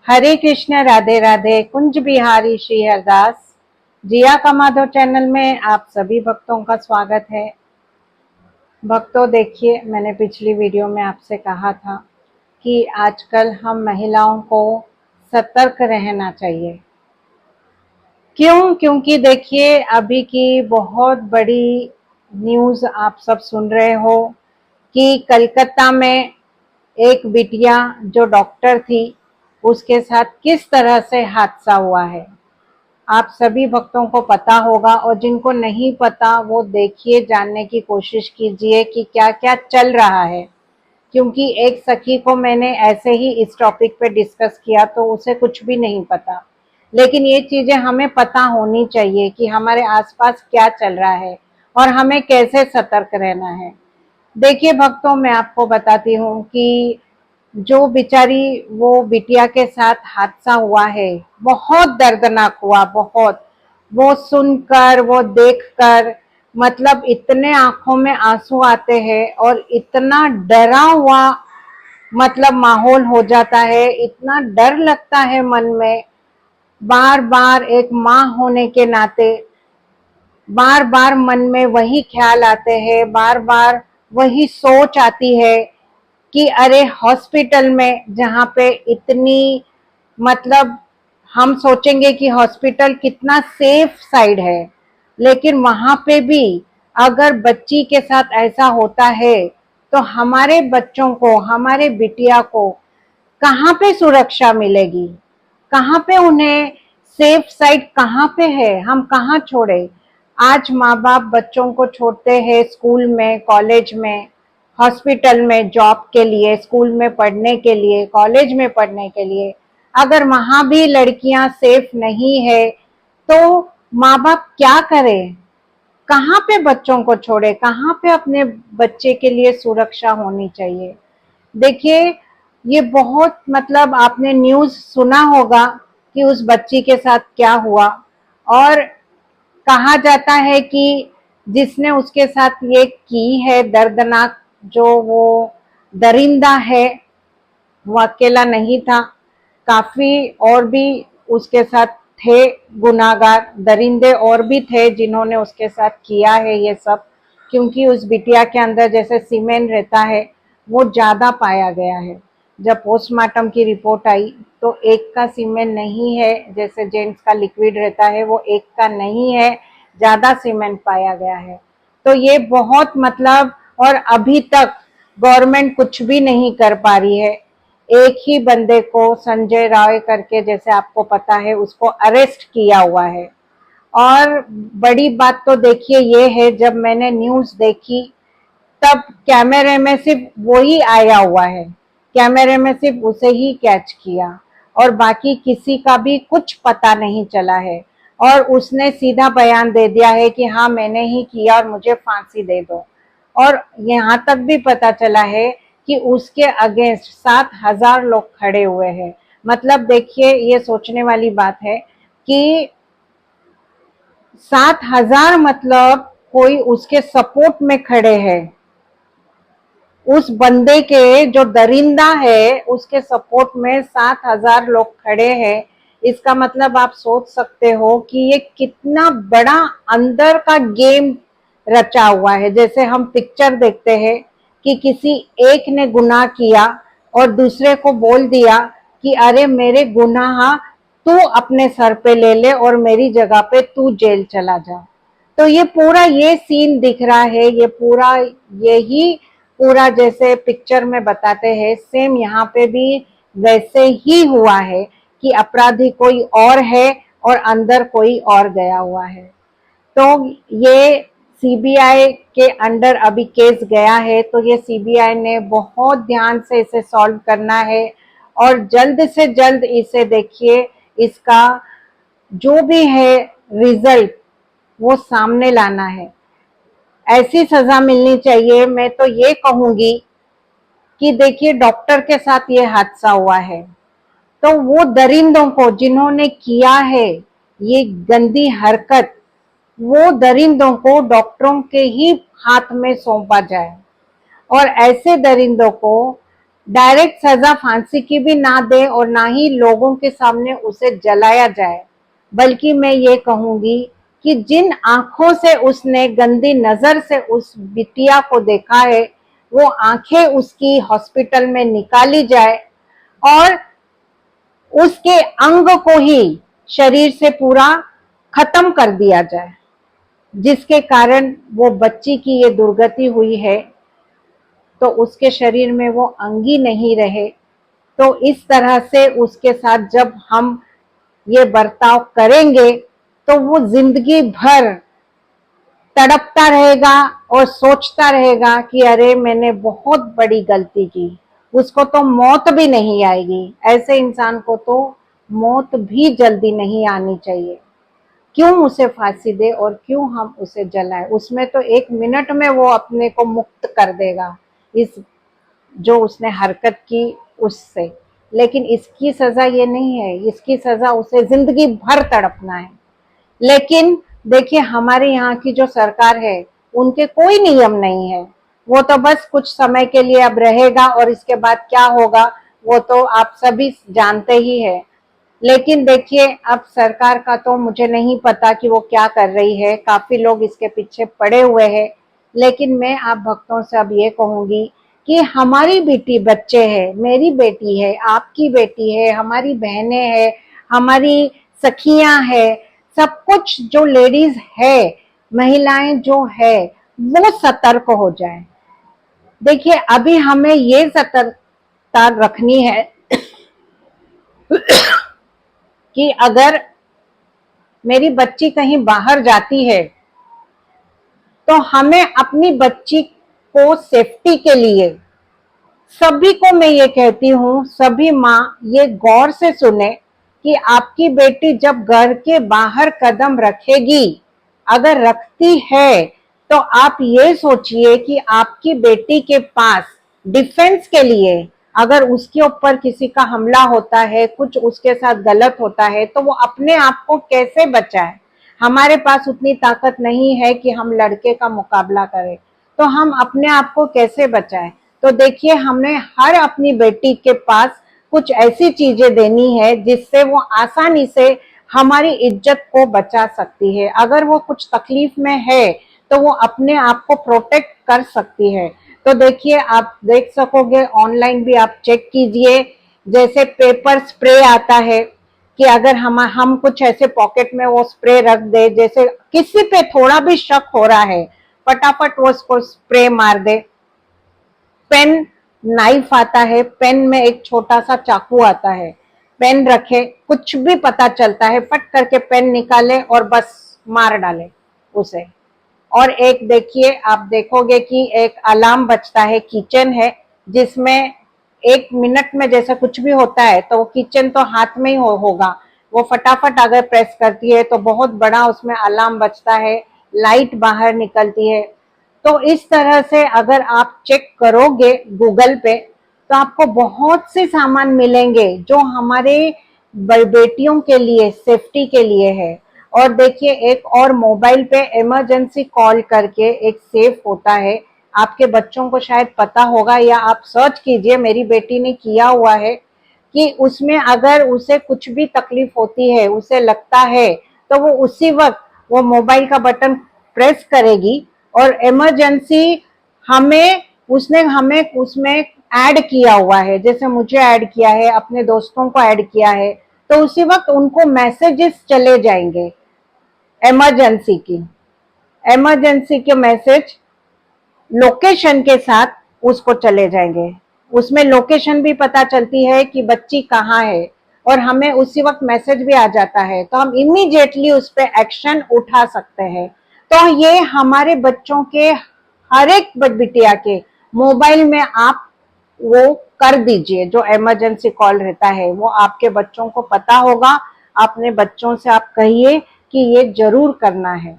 हरे कृष्ण, राधे राधे। कुंज बिहारी श्री हरदास। जिया का माधव चैनल में आप सभी भक्तों का स्वागत है। भक्तों, देखिए, मैंने पिछली वीडियो में आपसे कहा था कि आजकल हम महिलाओं को सतर्क रहना चाहिए। क्यों? क्योंकि देखिए, अभी की बहुत बड़ी न्यूज़ आप सब सुन रहे हो कि कलकत्ता में एक बिटिया जो डॉक्टर थी, उसके साथ किस तरह से हादसा हुआ है। आप सभी भक्तों को पता होगा, और जिनको नहीं पता वो देखिए, जानने की कोशिश कीजिए कि क्या क्या चल रहा है। क्योंकि एक सखी को मैंने ऐसे ही इस टॉपिक पे डिस्कस किया तो उसे कुछ भी नहीं पता। लेकिन ये चीजें हमें पता होनी चाहिए कि हमारे आसपास क्या चल रहा है और हमें कैसे सतर्क रहना है। देखिए भक्तों, मैं आपको बताती हूँ कि जो बेचारी वो बिटिया के साथ हादसा हुआ है, बहुत दर्दनाक हुआ। बहुत, वो सुनकर, वो देखकर, मतलब इतने आंखों में आंसू आते हैं और इतना डरा हुआ मतलब माहौल हो जाता है, इतना डर लगता है मन में। बार बार एक माँ होने के नाते बार बार मन में वही ख्याल आते हैं, बार बार वही सोच आती है कि अरे हॉस्पिटल में, जहाँ पे इतनी मतलब हम सोचेंगे कि हॉस्पिटल कितना सेफ साइड है, लेकिन वहां पे भी अगर बच्ची के साथ ऐसा होता है तो हमारे बच्चों को, हमारे बिटिया को कहाँ पे सुरक्षा मिलेगी? कहाँ पे उन्हें सेफ साइड कहाँ पे है? हम कहाँ छोड़े? आज माँ बाप बच्चों को छोड़ते हैं स्कूल में, कॉलेज में, हॉस्पिटल में जॉब के लिए, स्कूल में पढ़ने के लिए, कॉलेज में पढ़ने के लिए। अगर वहां भी लड़कियां सेफ नहीं है तो माँ बाप क्या करें? कहाँ पे बच्चों को छोड़े? कहाँ पे अपने बच्चे के लिए सुरक्षा होनी चाहिए? देखिए, ये बहुत मतलब आपने न्यूज़ सुना होगा कि उस बच्ची के साथ क्या हुआ। और कहा जाता है कि जिसने उसके साथ ये की है दर्दनाक, जो वो दरिंदा है, वो अकेला नहीं था। काफी और भी उसके साथ थे गुनाहगार, दरिंदे और भी थे जिन्होंने उसके साथ किया है ये सब। क्योंकि उस बिटिया के अंदर जैसे सीमेंट रहता है, वो ज्यादा पाया गया है। जब पोस्टमार्टम की रिपोर्ट आई तो एक का सीमेंट नहीं है, जैसे जेंट्स का लिक्विड रहता है वो एक का नहीं है, ज्यादा सीमेंट पाया गया है। तो ये बहुत मतलब, और अभी तक गवर्नमेंट कुछ भी नहीं कर पा रही है। एक ही बंदे को, संजय राय करके, जैसे आपको पता है, उसको अरेस्ट किया हुआ है। और बड़ी बात तो देखिए ये है, जब मैंने न्यूज़ देखी तब कैमरे में सिर्फ वही आया हुआ है, कैमरे में सिर्फ उसे ही कैच किया और बाकी किसी का भी कुछ पता नहीं चला है। और उसने सीधा बयान दे दिया है कि हाँ, मैंने ही किया और मुझे फांसी दे दो। और यहाँ तक भी पता चला है कि उसके अगेंस्ट 7,000 लोग खड़े हुए हैं। मतलब देखिए, ये सोचने वाली बात है कि 7,000 मतलब कोई उसके सपोर्ट में खड़े हैं। उस बंदे के, जो दरिंदा है, उसके सपोर्ट में 7,000 लोग खड़े हैं। इसका मतलब आप सोच सकते हो कि ये कितना बड़ा अंदर का गेम रचा हुआ है। जैसे हम पिक्चर देखते हैं कि किसी एक ने गुनाह किया और दूसरे को बोल दिया कि अरे मेरे गुनाह तू अपने सर पे ले ले और मेरी जगह पे तू जेल चला जा। तो ये पूरा ये सीन दिख रहा है, ये पूरा यही पूरा जैसे पिक्चर में बताते हैं, सेम यहाँ पे भी वैसे ही हुआ है कि अपराधी कोई और है और अंदर कोई और गया हुआ है। तो ये सीबीआई के अंडर अभी केस गया है, तो ये सीबीआई ने बहुत ध्यान से इसे सॉल्व करना है और जल्द से जल्द इसे देखिए, इसका जो भी है रिजल्ट वो सामने लाना है। ऐसी सजा मिलनी चाहिए। मैं तो ये कहूंगी कि देखिए, डॉक्टर के साथ ये हादसा हुआ है तो वो दरिंदों को, जिन्होंने किया है ये गंदी हरकत, वो दरिंदों को डॉक्टरों के ही हाथ में सौंपा जाए। और ऐसे दरिंदों को डायरेक्ट सजा फांसी की भी ना दे और ना ही लोगों के सामने उसे जलाया जाए, बल्कि मैं ये कहूंगी कि जिन आंखों से उसने गंदी नजर से उस बिटिया को देखा है, वो आंखें उसकी हॉस्पिटल में निकाली जाए और उसके अंग को ही शरीर से पूरा खत्म कर दिया जाए, जिसके कारण वो बच्ची की ये दुर्गति हुई है। तो उसके शरीर में वो अंग ही नहीं रहे, तो इस तरह से उसके साथ जब हम ये बर्ताव करेंगे तो वो जिंदगी भर तड़पता रहेगा और सोचता रहेगा कि अरे मैंने बहुत बड़ी गलती की। उसको तो मौत भी नहीं आएगी, ऐसे इंसान को तो मौत भी जल्दी नहीं आनी चाहिए। क्यों उसे फांसी दे और क्यों हम उसे जलाएं? उसमें तो 1 मिनट में वो अपने को मुक्त कर देगा इस जो उसने हरकत की उससे, लेकिन इसकी सजा ये नहीं है, इसकी सजा उसे जिंदगी भर तड़पना है। लेकिन देखिए हमारे यहाँ की जो सरकार है उनके कोई नियम नहीं है, वो तो बस कुछ समय के लिए अब रहेगा और इसके बाद क्या होगा वो तो आप सभी जानते ही है। लेकिन देखिए अब सरकार का तो मुझे नहीं पता कि वो क्या कर रही है, काफी लोग इसके पीछे पड़े हुए हैं। लेकिन मैं आप भक्तों से अब ये कहूंगी कि हमारी बेटी बच्चे है, मेरी बेटी है, आपकी बेटी है, हमारी बहनें हैं, हमारी सखियां है, सब कुछ जो लेडीज है, महिलाएं जो है, वो सतर्क हो जाए। देखिए अभी हमें ये सतर्कता रखनी है कि अगर मेरी बच्ची कहीं बाहर जाती है तो हमें अपनी बच्ची को सेफ्टी के लिए, सभी को मैं ये कहती हूँ, सभी माँ ये गौर से सुने कि आपकी बेटी जब घर के बाहर कदम रखेगी, अगर रखती है, तो आप ये सोचिए कि आपकी बेटी के पास डिफेंस के लिए अगर उसके ऊपर किसी का हमला होता है, कुछ उसके साथ गलत होता है, तो वो अपने आप को कैसे बचाए। हमारे पास उतनी ताकत नहीं है कि हम लड़के का मुकाबला करें, तो हम अपने आप को कैसे बचाएं। तो देखिए हमें हर अपनी बेटी के पास कुछ ऐसी चीजें देनी है जिससे वो आसानी से हमारी इज्जत को बचा सकती है। अगर वो कुछ तकलीफ में है तो वो अपने आप को प्रोटेक्ट कर सकती है। तो देखिए आप देख सकोगे, ऑनलाइन भी आप चेक कीजिए, जैसे पेपर स्प्रे आता है कि अगर हम कुछ ऐसे पॉकेट में वो स्प्रे रख दे, जैसे किसी पे थोड़ा भी शक हो रहा है फटाफट वो उसको स्प्रे मार दे। पेन नाइफ आता है, पेन में एक छोटा सा चाकू आता है, पेन रखे, कुछ भी पता चलता है फट करके पेन निकाले और बस मार डाले उसे। और एक देखिए आप देखोगे कि एक अलार्म बजता है, किचन है, जिसमें 1 मिनट में जैसे कुछ भी होता है तो वो किचन तो हाथ में ही होगा, वो फटाफट अगर प्रेस करती है तो बहुत बड़ा उसमें अलार्म बजता है, लाइट बाहर निकलती है। तो इस तरह से अगर आप चेक करोगे गूगल पे तो आपको बहुत से सामान मिलेंगे जो हमारे बेटियों के लिए सेफ्टी के लिए है। और देखिए एक और मोबाइल पे इमरजेंसी कॉल करके एक सेफ होता है, आपके बच्चों को शायद पता होगा या आप सर्च कीजिए, मेरी बेटी ने किया हुआ है कि उसमें अगर उसे कुछ भी तकलीफ होती है, उसे लगता है, तो वो उसी वक्त वो मोबाइल का बटन प्रेस करेगी और इमरजेंसी हमें उसमें ऐड किया हुआ है, जैसे मुझे ऐड किया है, अपने दोस्तों को ऐड किया है, तो उसी वक्त उनको मैसेजेस चले जाएंगे इमरजेंसी के मैसेज लोकेशन के साथ उसको चले जाएंगे। उसमें लोकेशन भी पता चलती है कि बच्ची कहाँ है और हमें उसी वक्त मैसेज भी आ जाता है, तो हम इमीडिएटली उस पर एक्शन उठा सकते हैं। तो ये हमारे बच्चों के हर एक बिटिया के मोबाइल में आप वो कर दीजिए, जो इमरजेंसी कॉल रहता है वो आपके बच्चों को पता होगा। अपने बच्चों से आप कहिए कि ये जरूर करना है।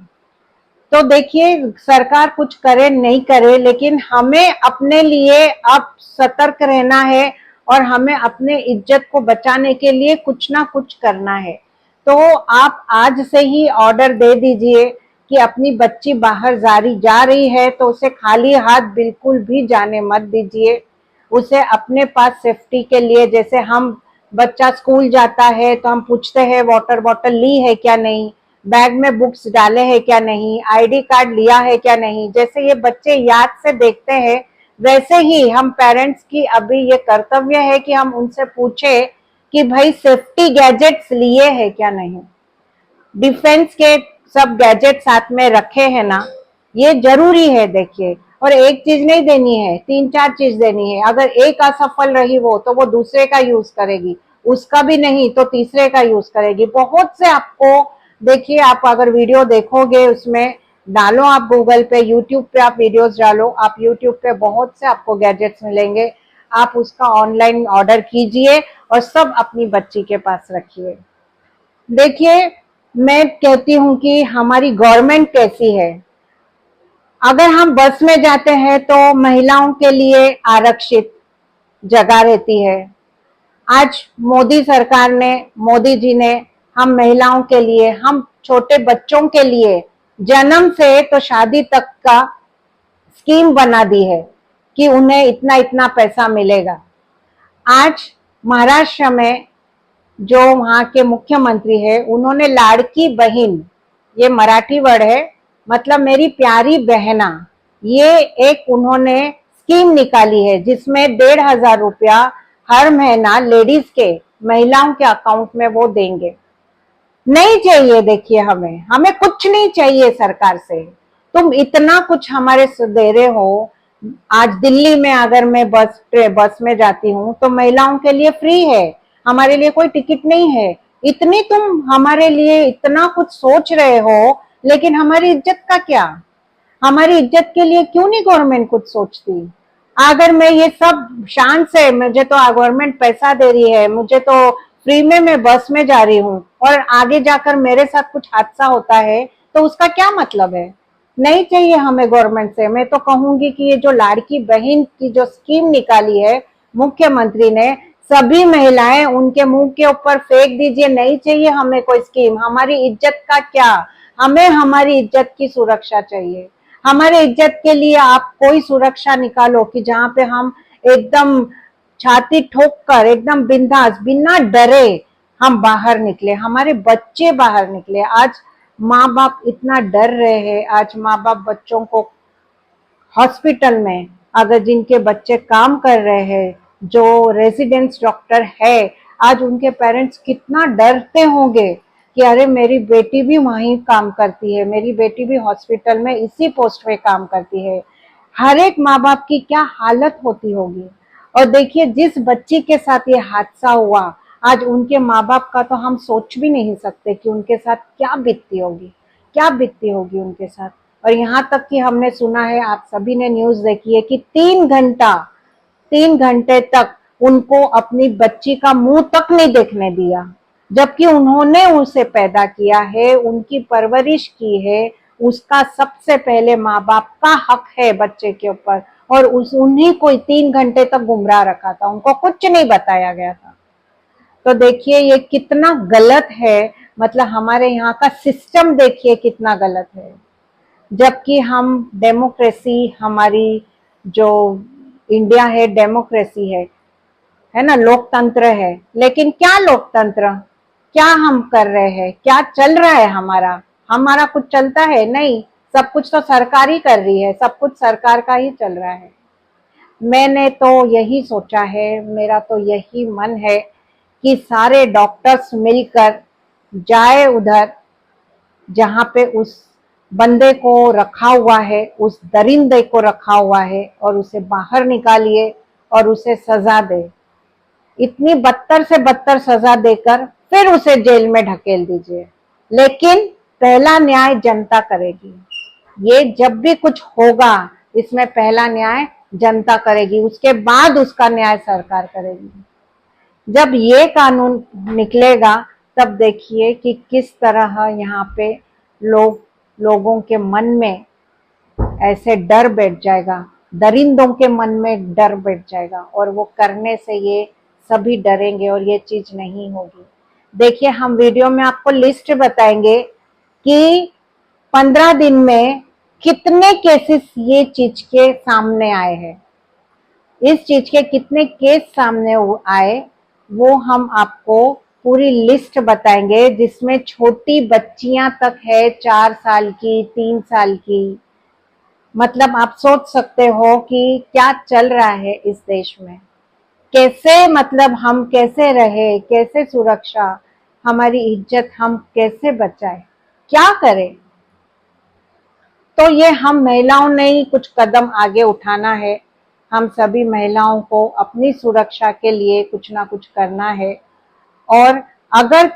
तो देखिए सरकार कुछ करे नहीं करे, लेकिन हमें अपने लिए अब सतर्क रहना है और हमें अपने इज्जत को बचाने के लिए कुछ ना कुछ करना है। तो आप आज से ही ऑर्डर दे दीजिए कि अपनी बच्ची बाहर जा रही है तो उसे खाली हाथ बिल्कुल भी जाने मत दीजिए। उसे अपने पास सेफ्टी के लिए, जैसे हम बच्चा स्कूल जाता है तो हम पूछते हैं वाटर बॉटल ली है क्या नहीं, बैग में बुक्स डाले हैं क्या नहीं, आईडी कार्ड लिया है क्या नहीं, जैसे ये बच्चे याद से देखते हैं, वैसे ही हम पेरेंट्स की अभी ये कर्तव्य है कि हम उनसे पूछे कि भाई सेफ्टी गैजेट्स लिए हैं क्या नहीं, डिफेंस के सब गैजेट साथ में रखे हैं ना, ये जरूरी है। देखिए, और एक चीज नहीं देनी है, 3-4 चीज देनी है। अगर एक असफल रही वो तो वो दूसरे का यूज करेगी, उसका भी नहीं तो तीसरे का यूज करेगी। बहुत से आपको, देखिए आप अगर वीडियो देखोगे उसमें डालो, आप गूगल पे, यूट्यूब पे आप वीडियोस डालो, आप यूट्यूब पे बहुत से आपको गैजेट्स मिलेंगे, आप उसका ऑनलाइन ऑर्डर कीजिए और सब अपनी बच्ची के पास रखिए। देखिए, मैं कहती हूँ कि हमारी गवर्नमेंट कैसी है। अगर हम बस में जाते हैं तो महिलाओं के लिए आरक्षित जगह रहती है। आज मोदी सरकार ने, मोदी जी ने हम महिलाओं के लिए, हम छोटे बच्चों के लिए जन्म से तो शादी तक का स्कीम बना दी है कि उन्हें इतना इतना पैसा मिलेगा। आज महाराष्ट्र में जो वहां के मुख्यमंत्री है, उन्होंने लाड़की बहन, ये मराठी वर्ड है, मतलब मेरी प्यारी बहना, ये एक उन्होंने स्कीम निकाली है जिसमें 1,500 रुपया हर महीना लेडीज के, महिलाओं के अकाउंट में वो देंगे। नहीं चाहिए, देखिए हमें हमें कुछ नहीं चाहिए सरकार से, तुम इतना कुछ हमारे से दे रहे हो। आज दिल्ली में अगर मैं बस में जाती हूँ तो महिलाओं के लिए फ्री है, हमारे लिए कोई टिकट नहीं है। इतनी तुम हमारे लिए इतना कुछ सोच रहे हो, लेकिन हमारी इज्जत का क्या? हमारी इज्जत के लिए क्यों नहीं गवर्नमेंट कुछ सोचती? अगर मैं ये सब शान से, मुझे तो गवर्नमेंट पैसा दे रही है, मुझे तो फ्री में मैं बस में जा रही हूँ और आगे जाकर मेरे साथ कुछ हादसा होता है तो उसका क्या मतलब है? नहीं चाहिए हमें गवर्नमेंट से। मैं तो कहूंगी कि ये जो लाड़की बहन की जो स्कीम निकाली है मुख्यमंत्री ने, सभी महिलाएं उनके मुंह के ऊपर फेंक दीजिए, नहीं चाहिए हमें कोई स्कीम। हमारी इज्जत का क्या? हमें हमारी इज्जत की सुरक्षा चाहिए। हमारे इज्जत के लिए आप कोई सुरक्षा निकालो कि जहां पे हम एकदम छाती ठोक कर, एकदम बिंदास, बिना डरे हम बाहर निकले, हमारे बच्चे बाहर निकले। आज माँ बाप इतना डर रहे हैं, आज माँ बाप बच्चों को हॉस्पिटल में, अगर जिनके बच्चे काम कर रहे हैं, जो रेजिडेंस डॉक्टर है, आज उनके पेरेंट्स कितना डरते होंगे कि अरे मेरी बेटी भी वहीं काम करती है, मेरी बेटी भी हॉस्पिटल में इसी पोस्ट पे काम करती है। हर एक माँ बाप की क्या हालत होती होगी। और देखिए, जिस बच्ची के साथ ये हादसा हुआ, आज उनके माँ बाप का तो हम सोच भी नहीं सकते कि उनके साथ क्या बीतती होगी, क्या बीतती होगी उनके साथ। और यहाँ तक कि हमने सुना है, आप सभी ने न्यूज देखी है कि 3 घंटे तक उनको अपनी बच्ची का मुंह तक नहीं देखने दिया, जबकि उन्होंने उसे पैदा किया है, उनकी परवरिश की है। उसका सबसे पहले माँ बाप का हक है बच्चे के ऊपर, और उन्हीं को 3 घंटे तक गुमराह रखा था, उनको कुछ नहीं बताया गया था। तो देखिए ये कितना गलत है, मतलब हमारे यहाँ का सिस्टम देखिए कितना गलत है। जबकि हम डेमोक्रेसी, हमारी जो इंडिया है डेमोक्रेसी है ना, लोकतंत्र है। लेकिन क्या लोकतंत्र, क्या हम कर रहे हैं, क्या चल रहा है हमारा? हमारा कुछ चलता है? नहीं, सब कुछ तो सरकार ही कर रही है, सब कुछ सरकार का ही चल रहा है। मैंने तो यही सोचा है, मेरा तो यही मन है कि सारे डॉक्टर्स मिलकर जाए उधर जहां पे उस बंदे को रखा हुआ है, उस दरिंदे को रखा हुआ है, और उसे बाहर निकालिए और उसे सजा दे। इतनी बदतर से बदतर सजा देकर फिर उसे जेल में ढकेल दीजिए। लेकिन पहला न्याय जनता करेगी। ये जब भी कुछ होगा, इसमें पहला न्याय जनता करेगी, उसके बाद उसका न्याय सरकार करेगी। जब ये कानून निकलेगा तब देखिए कि किस तरह यहाँ पे लोगों के मन में ऐसे डर बैठ जाएगा, दरिंदों के मन में डर बैठ जाएगा, और वो करने से ये सभी डरेंगे और ये चीज नहीं होगी। देखिए, हम वीडियो में आपको लिस्ट बताएंगे कि 15 दिन में कितने केसेस ये चीज के सामने आए हैं। इस चीज के कितने केस सामने आए वो हम आपको पूरी लिस्ट बताएंगे, जिसमें छोटी बच्चियां तक है, 4 साल की, 3 साल की। मतलब आप सोच सकते हो कि क्या चल रहा है इस देश में, कैसे मतलब हम कैसे रहे, कैसे सुरक्षा, हमारी इज्जत हम कैसे बचाए, क्या करें। तो ये हम महिलाओं ने ही कुछ कदम आगे उठाना है। हम सभी महिलाओं को अपनी सुरक्षा के लिए कुछ ना कुछ करना है। और अगर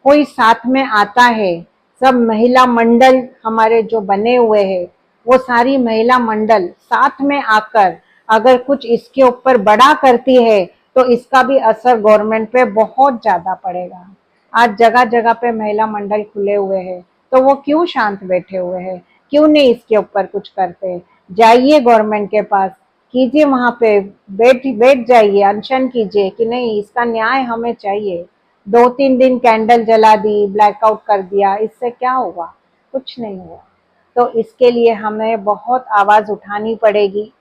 कोई साथ में आता है, सब महिला मंडल हमारे जो बने हुए हैं, वो सारी महिला मंडल साथ में आकर अगर कुछ इसके ऊपर बड़ा करती है तो इसका भी असर गवर्नमेंट पे बहुत ज्यादा पड़ेगा। आज जगह जगह पे महिला मंडल खुले हुए हैं, तो वो क्यों शांत बैठे हुए हैं, क्यों नहीं इसके ऊपर कुछ करते। जाइए गवर्नमेंट के पास, कीजिए, वहां पे बैठ बैठ जाइए, अनशन कीजिए कि नहीं, इसका न्याय हमें चाहिए। 2-3 दिन कैंडल जला दी, ब्लैकआउट कर दिया, इससे क्या हुआ, कुछ नहीं हुआ। तो इसके लिए हमें बहुत आवाज उठानी पड़ेगी।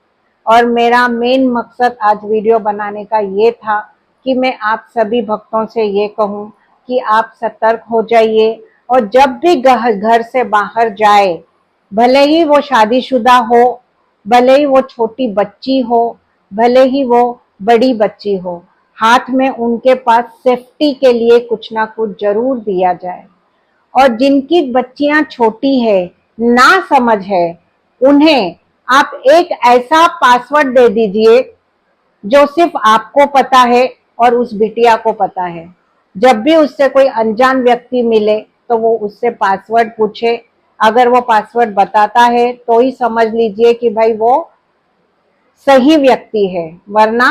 और मेरा मेन मकसद आज वीडियो बनाने का ये था कि मैं आप सभी भक्तों से ये कहूँ कि आप सतर्क हो जाइए। और जब भी घर से बाहर जाए, भले ही वो शादीशुदा हो, भले ही वो छोटी बच्ची हो, भले ही वो बड़ी बच्ची हो, हाथ में उनके पास सेफ्टी के लिए कुछ ना कुछ जरूर दिया जाए। और जिनकी बच्चियां छोटी है, ना समझ है, उन्हें आप एक ऐसा पासवर्ड दे दीजिए जो सिर्फ आपको पता है और उस बिटिया को पता है। जब भी उससे कोई अनजान व्यक्ति मिले तो वो उससे पासवर्ड पूछे। अगर वो पासवर्ड बताता है तो ही समझ लीजिए कि भाई वो सही व्यक्ति है, वरना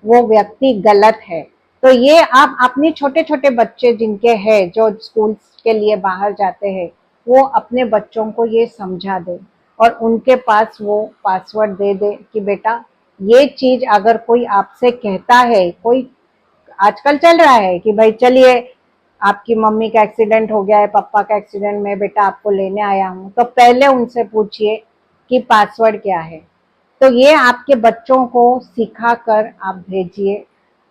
वो व्यक्ति गलत है। तो ये आप अपने छोटे छोटे बच्चे जिनके हैं, जो स्कूल के लिए बाहर जाते हैं, वो अपने बच्चों को ये समझा दे और उनके पास वो पासवर्ड दे दे कि बेटा ये चीज अगर कोई आपसे कहता है, कोई आजकल चल रहा है कि भाई चलिए आपकी मम्मी का एक्सीडेंट हो गया है, पापा का एक्सीडेंट, में बेटा आपको लेने आया हूँ, तो पहले उनसे पूछिए कि पासवर्ड क्या है। तो ये आपके बच्चों को सिखा कर आप भेजिए।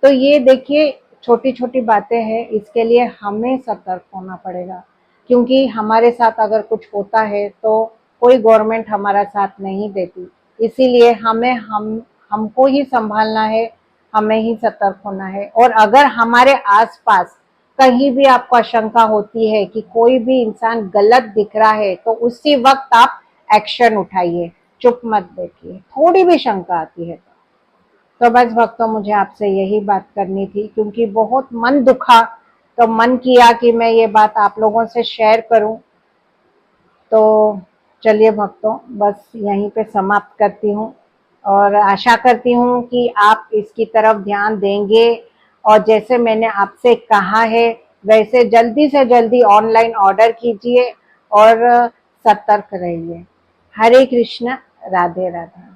तो ये देखिए छोटी छोटी बातें हैं, इसके लिए हमें सतर्क होना पड़ेगा, क्योंकि हमारे साथ अगर कुछ होता है तो कोई गवर्नमेंट हमारा साथ नहीं देती। इसीलिए हमें हमको ही संभालना है, हमें ही सतर्क होना है। और अगर हमारे आसपास कहीं भी आपको आशंका होती है कि कोई भी इंसान गलत दिख रहा है, तो उसी वक्त आप एक्शन उठाइए, चुप मत बैठिए। थोड़ी भी शंका आती है तो बस भक्तों, मुझे आपसे यही बात करनी थी, क्योंकि बहुत मन दुखा, तो मन किया कि मैं ये बात आप लोगों से शेयर करूं। तो चलिए भक्तों, बस यहीं पे समाप्त करती हूँ और आशा करती हूँ कि आप इसकी तरफ ध्यान देंगे और जैसे मैंने आपसे कहा है वैसे जल्दी से जल्दी ऑनलाइन ऑर्डर कीजिए और सतर्क रहिए। हरे कृष्ण, राधे राधे।